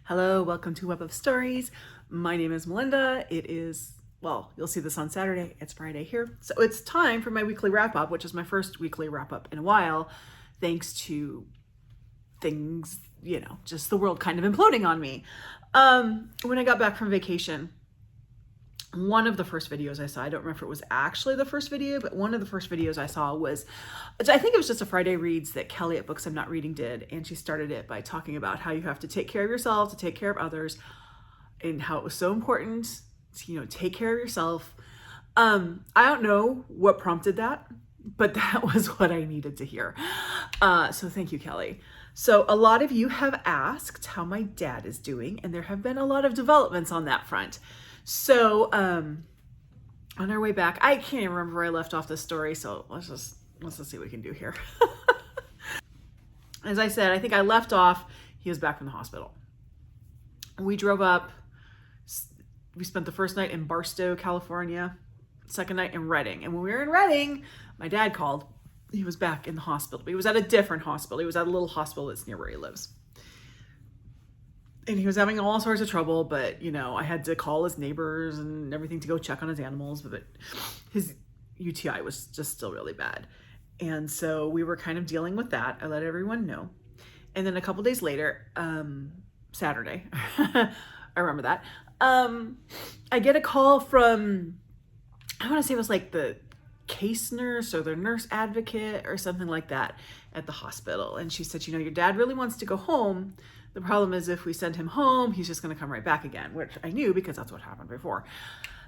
Hello, welcome to Web of Stories. My name is Melinda. It is, well, you'll see this on Saturday. It's Friday here. So it's time for my weekly wrap up, which is my first weekly wrap up in a while, thanks to things, just the world kind of imploding on me. When I got back from vacation, one of the first videos I saw, I don't remember if it was actually the first video, but one of the first videos I saw was, I think it was just a Friday Reads that Kelly at Books I'm Not Reading did. And she started it by talking about how you have to take care of yourself to take care of others and how it was so important to, take care of yourself. I don't know what prompted that, but that was what I needed to hear. So thank you, Kelly. So a lot of you have asked how my dad is doing, and there have been a lot of developments on that front. So on our way back, I can't even remember where I left off this story, so let's just see what we can do here. As I said, I think I left off, he was back from the hospital. We drove up, we spent the first night in Barstow, California, second night in Redding. And when we were in Redding, my dad called. He was back in the hospital. He was at a different hospital. He was at a little hospital that's near where he lives. And he was having all sorts of trouble, but, I had to call his neighbors and everything to go check on his animals, but his UTI was just still really bad. And so we were kind of dealing with that. I let everyone know. And then a couple days later, Saturday, I remember that, I get a call from, I want to say it was like the case nurse or the nurse advocate or something like that at the hospital. And she said, your dad really wants to go home. The problem is if we send him home, he's just going to come right back again, which I knew because that's what happened before.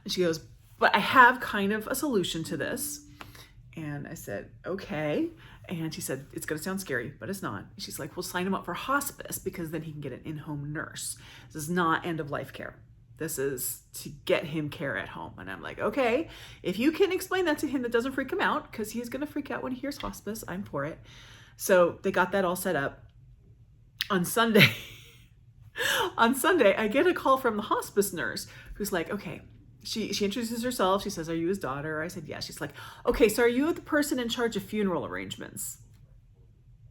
And she goes, but I have kind of a solution to this. And I said, okay. And she said, it's going to sound scary, but it's not. She's like, we'll sign him up for hospice because then he can get an in-home nurse. This is not end-of-life care. This is to get him care at home. And I'm like, okay, if you can explain that to him, that doesn't freak him out, because he's going to freak out when he hears hospice. I'm for it. So they got that all set up. On Sunday, I get a call from the hospice nurse who's like, okay, she introduces herself. She says, are you his daughter? I said, yes. She's like, okay, so are you the person in charge of funeral arrangements?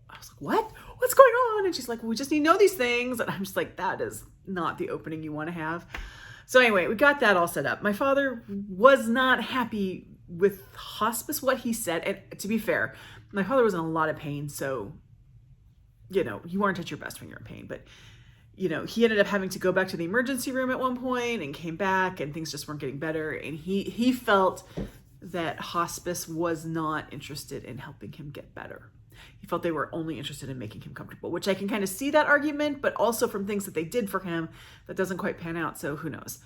I was like, what? What's going on? And she's like, well, we just need to know these things. And I'm just like, that is not the opening you want to have. So anyway, we got that all set up. My father was not happy with hospice, what he said. And to be fair, my father was in a lot of pain. So, you aren't at your best when you're in pain. But, he ended up having to go back to the emergency room at one point and came back and things just weren't getting better. And he felt that hospice was not interested in helping him get better. He felt they were only interested in making him comfortable, which I can kind of see that argument, but also from things that they did for him, that doesn't quite pan out. So who knows?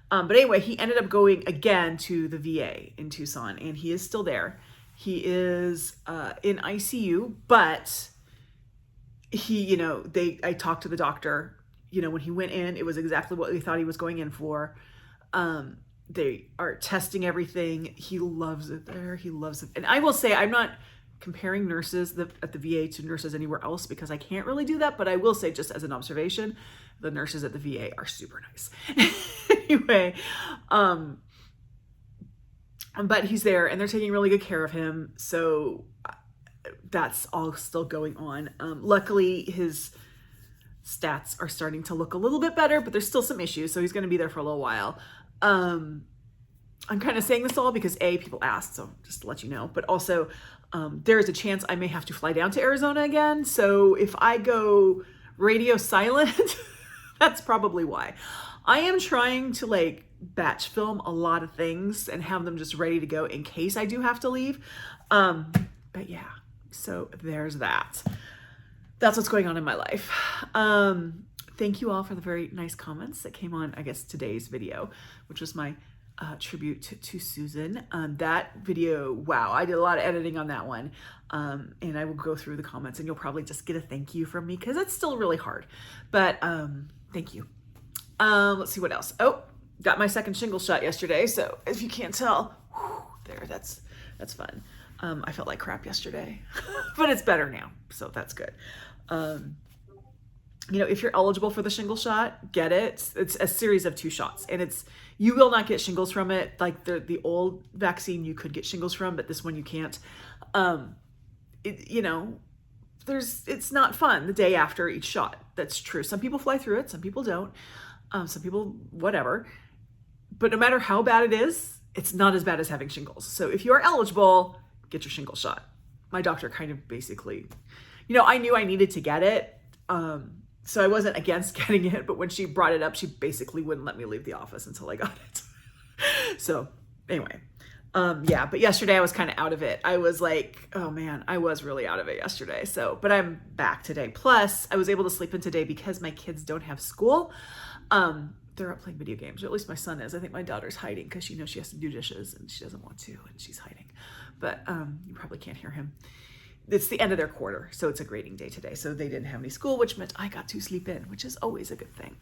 But anyway, he ended up going again to the VA in Tucson, and he is still there. He is in ICU, but I talked to the doctor, when he went in, it was exactly what we thought he was going in for. They are testing everything. He loves it there. He loves it. And I will say, I'm not comparing nurses at the VA to nurses anywhere else because I can't really do that. But I will say, just as an observation, the nurses at the VA are super nice. Anyway, but he's there and they're taking really good care of him. So that's all still going on. Luckily, his stats are starting to look a little bit better, but there's still some issues. So he's going to be there for a little while. I'm kind of saying this all because people asked, so just to let you know, but also there is a chance I may have to fly down to Arizona again. So if I go radio silent, that's probably why. I am trying to batch film a lot of things and have them just ready to go in case I do have to leave. But yeah, so there's that. That's what's going on in my life. Thank you all for the very nice comments that came on, I guess, today's video, which was my tribute to Susan. That video, wow, I did a lot of editing on that one. And I will go through the comments and you'll probably just get a thank you from me because it's still really hard. But thank you. Let's see what else. Oh, got my second shingle shot yesterday. So if you can't tell, there, that's fun. I felt like crap yesterday, but it's better now. So that's good. If you're eligible for the shingle shot, get it. It's a series of 2 shots and you will not get shingles from it. Like the old vaccine you could get shingles from, but this one you can't. It's not fun the day after each shot. That's true. Some people fly through it, some people don't. Some people, whatever. But no matter how bad it is, it's not as bad as having shingles. So if you're eligible, get your shingles shot. My doctor kind of basically, I knew I needed to get it. So I wasn't against getting it, but when she brought it up, she basically wouldn't let me leave the office until I got it. So anyway, but yesterday I was kind of out of it. I was like, oh man, I was really out of it yesterday. But I'm back today. Plus I was able to sleep in today because my kids don't have school. They're up playing video games, or at least my son is. I think my daughter's hiding because she knows she has to do dishes and she doesn't want to, and she's hiding. But you probably can't hear him. It's the end of their quarter, so it's a grading day today. So they didn't have any school, which meant I got to sleep in, which is always a good thing.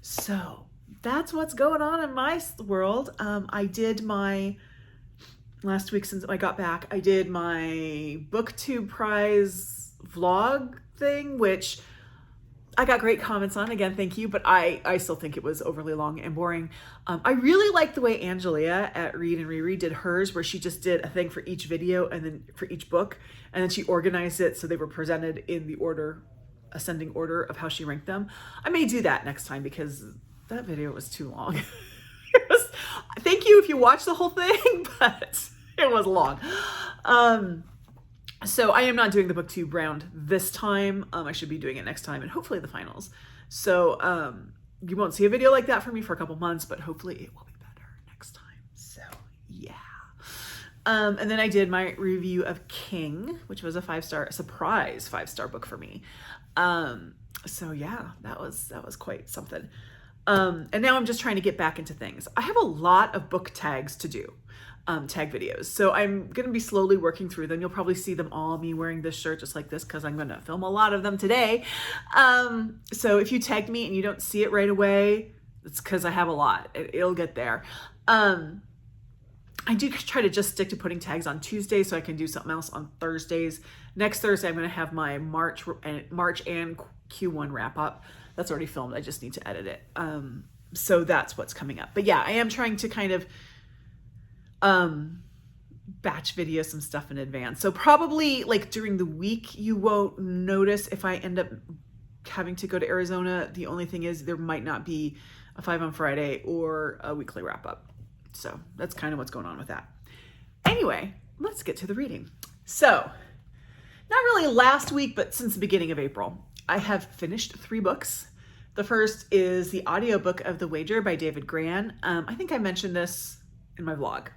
So that's what's going on in my world. I did last week since I got back, I did my booktube prize vlog thing, which I got great comments on. Again, thank you, but I still think it was overly long and boring. I really liked the way Angelia at Read and Reread did hers, where she just did a thing for each video and then for each book, and then she organized it so they were presented in the ascending order of how she ranked them. I may do that next time because that video was too long. Thank you if you watched the whole thing, but it was long. So I am not doing the booktube round this time. I should be doing it next time and hopefully the finals. So you won't see a video like that from me for a couple months, but hopefully it will be better next time. So yeah. And then I did my review of King, which was a 5-star, surprise 5-star book for me. So yeah, that was quite something. And now I'm just trying to get back into things. I have a lot of book tags to do. Tag videos. So I'm going to be slowly working through them. You'll probably see them all, me wearing this shirt just like this, because I'm going to film a lot of them today. So if you tagged me and you don't see it right away, it's because I have a lot. It'll get there. I do try to just stick to putting tags on Tuesdays so I can do something else on Thursdays. Next Thursday, I'm going to have my March and Q1 wrap up. That's already filmed. I just need to edit it. So that's what's coming up. But yeah, I am trying to kind of batch video some stuff in advance. So probably like during the week, you won't notice if I end up having to go to Arizona. The only thing is there might not be a 5 on Friday or a weekly wrap up. So that's kind of what's going on with that. Anyway, let's get to the reading. So not really last week, but since the beginning of April, I have finished 3 books. The first is the audiobook of The Wager by David Grann. I think I mentioned this in my vlog,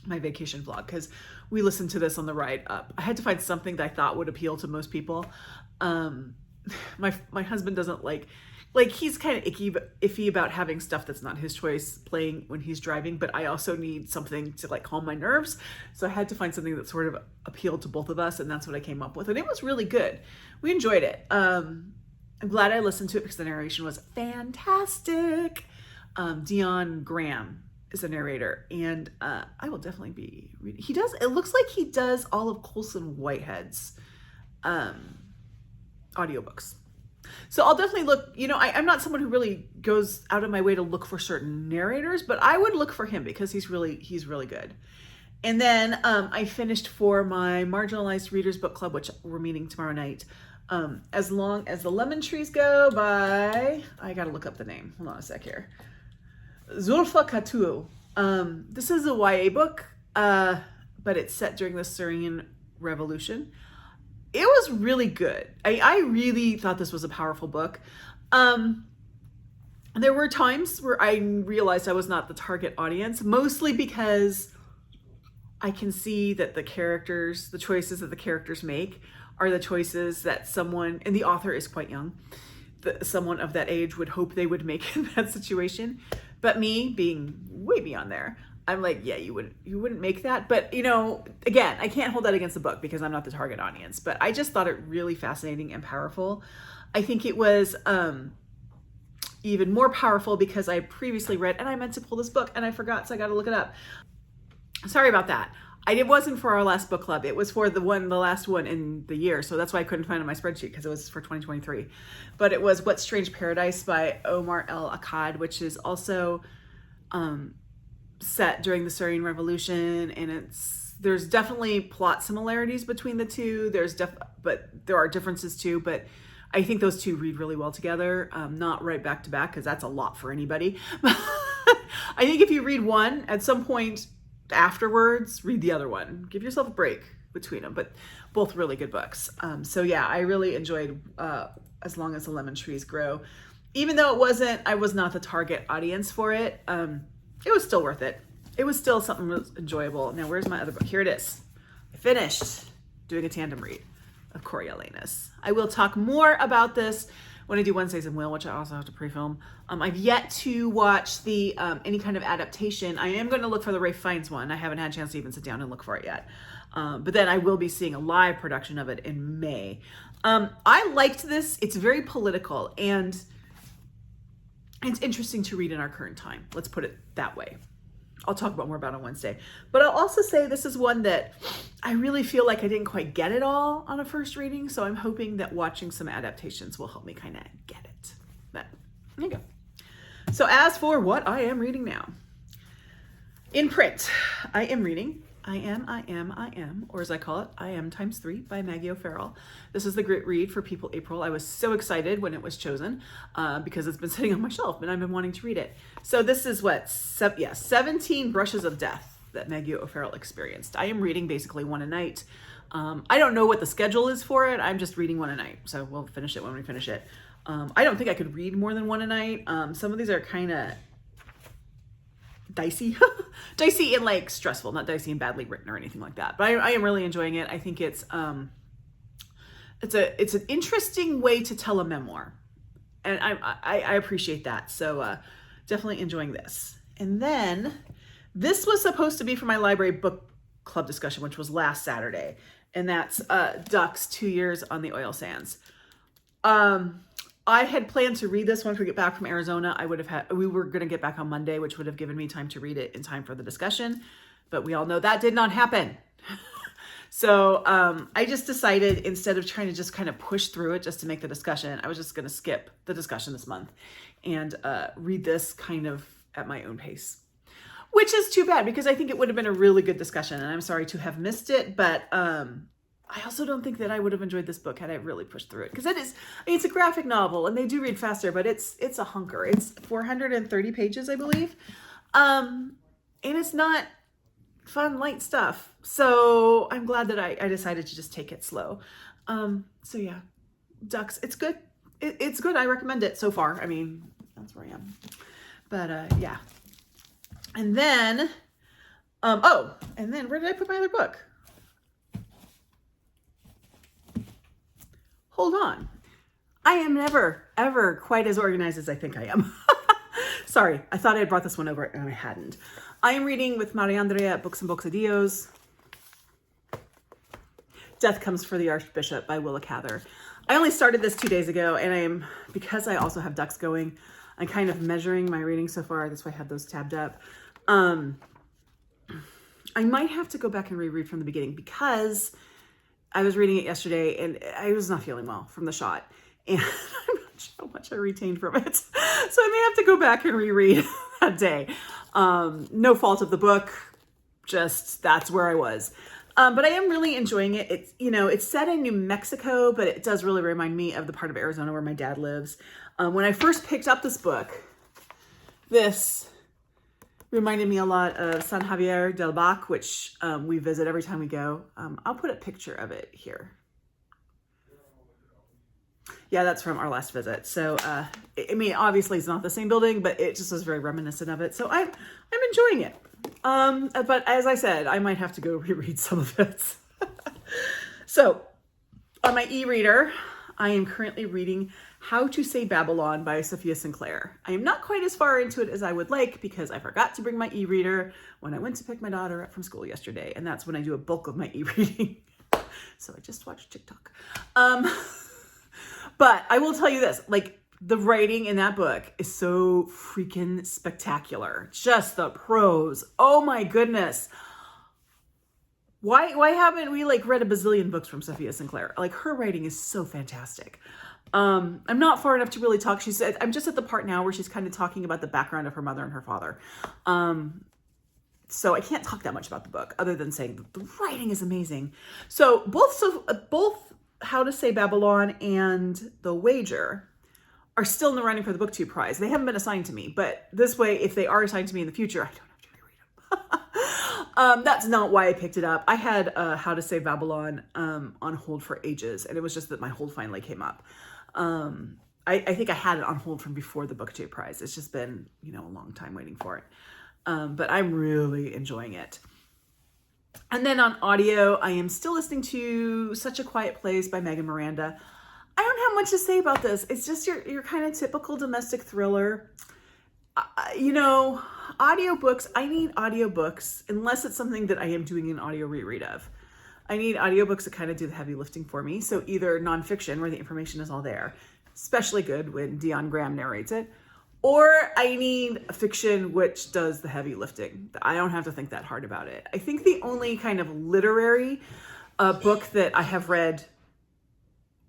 my vacation vlog, because we listened to this on the ride up. I had to find something that I thought would appeal to most people. My husband doesn't like he's kind of iffy about having stuff that's not his choice playing when he's driving, but I also need something to like calm my nerves. So I had to find something that sort of appealed to both of us, and that's what I came up with. And it was really good. We enjoyed it. I'm glad I listened to it because the narration was fantastic. Dion Graham is the narrator, and I will definitely be reading. It looks like he does all of Colson Whitehead's audiobooks. So I'll definitely look, I'm not someone who really goes out of my way to look for certain narrators, but I would look for him because he's really good. And then I finished for my Marginalized Readers Book Club, which we're meeting tomorrow night. As Long as the Lemon Trees Go by, I gotta look up the name. Hold on a sec here. Zoulfa Katouh. This is a YA book, but it's set during the Syrian Revolution. It was really good. I really thought this was a powerful book. There were times where I realized I was not the target audience, mostly because I can see that the choices that the characters make are the choices that someone, and the author is quite young, someone of that age would hope they would make in that situation. But me being way beyond there, I'm like, yeah, you wouldn't make that. But again, I can't hold that against the book because I'm not the target audience, but I just thought it really fascinating and powerful. I think it was even more powerful because I previously read, and I meant to pull this book and I forgot, so I got to look it up. Sorry about that. It wasn't for our last book club. It was for the last one in the year. So that's why I couldn't find it on my spreadsheet, because it was for 2023. But it was What Strange Paradise by Omar Akkad, which is also set during the Syrian Revolution, and there's definitely plot similarities between the two. But there are differences too. But I think those two read really well together, not right back to back, because that's a lot for anybody. I think if you read one, at some point afterwards, read the other one. Give yourself a break between them, but both really good books. So yeah, I really enjoyed As Long as the Lemon Trees Grow. Even though I was not the target audience for it, it was still worth it. It was still something that was enjoyable. Now, where's my other book? Here it is. I finished doing a tandem read of Coriolanus. I will talk more about this when I do Wednesdays in Will, which I also have to pre-film. I've yet to watch the any kind of adaptation. I am going to look for the Ralph Fiennes one. I haven't had a chance to even sit down and look for it yet. But then I will be seeing a live production of it in May. I liked this. It's very political, and it's interesting to read in our current time. Let's put it that way. I'll talk about more about it on Wednesday. But I'll also say this is one that I really feel like I didn't quite get it all on a first reading. So I'm hoping that watching some adaptations will help me kind of get it. But there you go. So as for what I am reading now, in print, I am reading I Am, or as I call it, I Am ×3 by Maggie O'Farrell. This is the Grit Read for People April. I was so excited when it was chosen because it's been sitting on my shelf and I've been wanting to read it. So this is 17 brushes of death that Maggie O'Farrell experienced. I am reading basically one a night. I don't know what the schedule is for it. I'm just reading one a night. So we'll finish it when we finish it. I don't think I could read more than one a night. Some of these are kind of dicey dicey and like stressful, not dicey and badly written or anything like that, but I am really enjoying it. I think it's an interesting way to tell a memoir, and I appreciate that. So definitely enjoying this. And then this was supposed to be for my library book club discussion, which was last Saturday, and that's Ducks 2 Years on the Oil Sands. I had planned to read this once we get back from Arizona. We were going to get back on Monday, which would have given me time to read it in time for the discussion. But we all know that did not happen. So I just decided, instead of trying to just kind of push through it just to make the discussion, I was just going to skip the discussion this month and read this kind of at my own pace. Which is too bad, because I think it would have been a really good discussion, and I'm sorry to have missed it, but I also don't think that I would have enjoyed this book had I really pushed through it, because it's a graphic novel and they do read faster, but it's a hunker. It's 430 pages, I believe. And it's not fun, light stuff. So I'm glad that I decided to just take it slow. So yeah, Ducks, it's good. It's good. I recommend it so far. I mean, that's where I am. But yeah. And then, where did I put my other book? Hold on. I am never, ever quite as organized as I think I am. Sorry, I thought I had brought this one over and I hadn't. I am reading with Miranda at Books and Booksadios. Death Comes for the Archbishop by Willa, Cather. I only started this 2 days ago, and because I also have Ducks going, I'm kind of measuring my reading so far. That's why I have those tabbed up. I might have to go back and reread from the beginning, because I was reading it yesterday and I was not feeling well from the shot, and I'm not sure how much I retained from it. So I may have to go back and reread that day. No fault of the book, just that's where I was. But I am really enjoying it. It's set in New Mexico, but it does really remind me of the part of Arizona where my dad lives. When I first picked up this book, this reminded me a lot of San Javier del Bac, which we visit every time we go. I'll put a picture of it here. Yeah, that's from our last visit. So, I mean, obviously it's not the same building, but it just was very reminiscent of it. So I'm enjoying it. But as I said, I might have to go reread some of it. So on my e-reader, I am currently reading How to Say Babylon by Safiya Sinclair. I am not quite as far into it as I would like, because I forgot to bring my e-reader when I went to pick my daughter up from school yesterday. And that's when I do a bulk of my e-reading. So I just watched TikTok. But I will tell you this, like, the writing in that book is so freaking spectacular. Just the prose. Oh my goodness. Why haven't we read a bazillion books from Safiya Sinclair? Like, her writing is so fantastic. I'm not far enough to really talk. She said, I'm just at the part now where she's kind of talking about the background of her mother and her father. So I can't talk that much about the book other than saying the writing is amazing. So both How to Say Babylon and The Wager are still in the running for the BookTube prize. They haven't been assigned to me, but this way, if they are assigned to me in the future, I don't have to reread them. That's not why I picked it up. I had How to Say Babylon on hold for ages, and it was just that my hold finally came up. I think I had it on hold from before the BookTube prize. It's just been, a long time waiting for it. But I'm really enjoying it. And then on audio, I am still listening to Such a Quiet Place by Meg and Miranda. I don't have much to say about this. It's just your kind of typical domestic thriller. Audiobooks, I need audiobooks unless it's something that I am doing an audio reread of. I need audiobooks that kind of do the heavy lifting for me. So either nonfiction where the information is all there, especially good when Dion Graham narrates it, or I need a fiction which does the heavy lifting. I don't have to think that hard about it. I think the only kind of literary book that I have read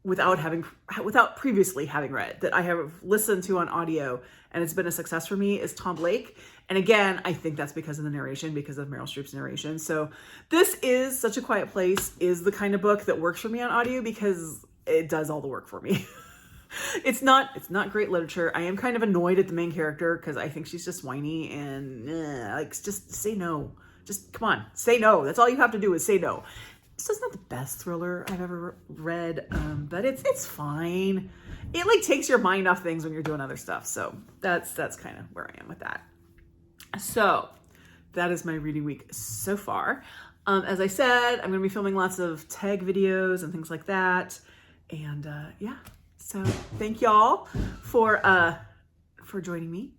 without previously having read, that I have listened to on audio and it's been a success for me, is Tom Blake. And again, I think that's because of the narration, because of Meryl Streep's narration. So this is Such a Quiet Place is the kind of book that works for me on audio because it does all the work for me. It's not great literature. I am kind of annoyed at the main character because I think she's just whiny and just say no. Just come on, say no. That's all you have to do is say no. This is not the best thriller I've ever read, but it's fine. It takes your mind off things when you're doing other stuff. So that's kind of where I am with that. So that is my reading week so far. As I said, I'm going to be filming lots of tag videos and things like that. And yeah. So thank y'all for joining me.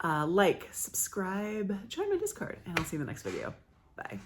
Like, subscribe, join my Discord, and I'll see you in the next video. Bye.